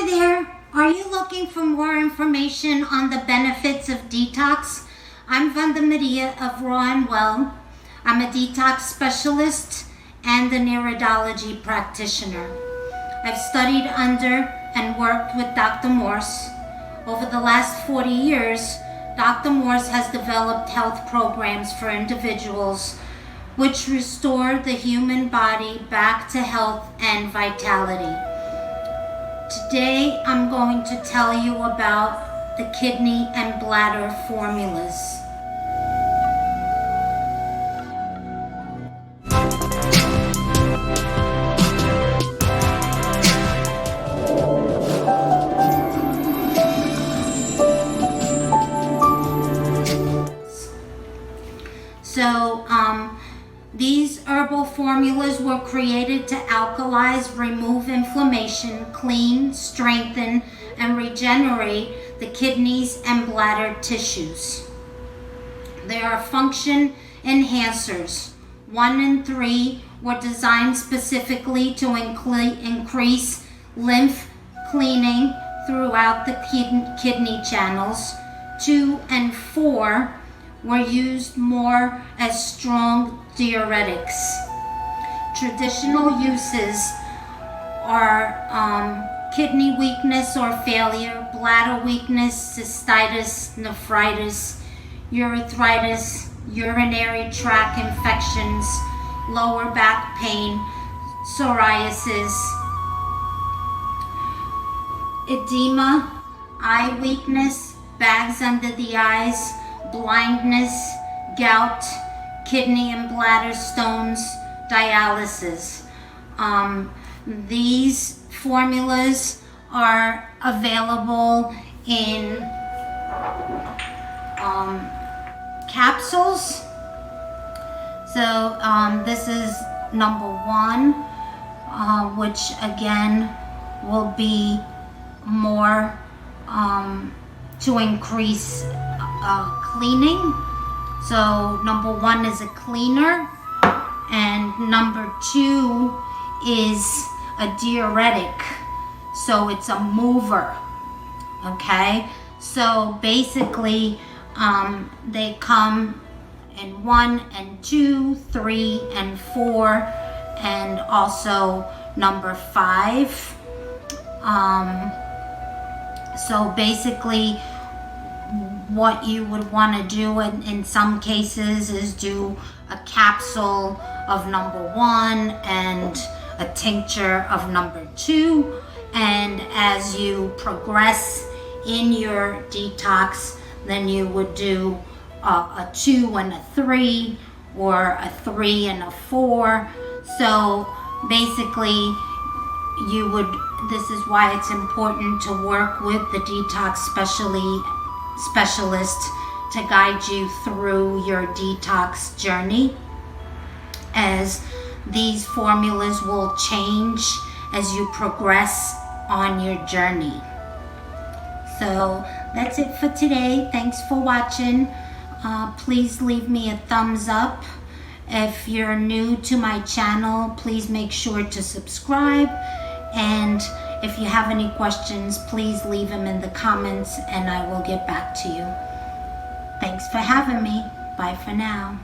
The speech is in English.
Hi there. Are you looking for more information on the benefits of detox? I'm Vanda of rawandwell. I'm a detox specialist and an iridology practitioner. I've studied under and worked with Dr. Morse. Over the last 40 years, Dr. Morse has developed health programs for individuals which restore the human body back to health and vitality. Today, I'm going to tell you about the kidney and bladder formulas. So, these herbal formulas were created to alkalize, remove inflammation, clean, strengthen, and regenerate the kidneys and bladder tissues. They are function enhancers. 1 and 3 were designed specifically to increase lymph cleaning throughout the kidney channels. 2 and 4 were used more as strong diuretics. Traditional uses are kidney weakness or failure, bladder weakness, cystitis, nephritis, urethritis, urinary tract infections, lower back pain, psoriasis, edema, eye weakness, bags under the eyes, blindness, gout, kidney and bladder stones, dialysis. These formulas are available in capsules. So this is number 1, which again will be more to increase cleaning. So number 1 is a cleaner, and number 2 is a diuretic. So it's a mover. Okay, so basically they come in 1 and 2, 3 and 4, and also number 5. So basically what you would want to do in some cases is do a capsule of number 1 and a tincture of number 2, and as you progress in your detox, then you would do a 2 and a 3, or a 3 and a 4. So basically this is why it's important to work with the detox specialist to guide you through your detox journey, as these formulas will change as you progress on your journey. So that's it for today. Thanks for watching. Please leave me a thumbs up. If you're new to my channel, please make sure to subscribe. And if you have any questions, please leave them in the comments and I will get back to you. Thanks for having me. Bye for now.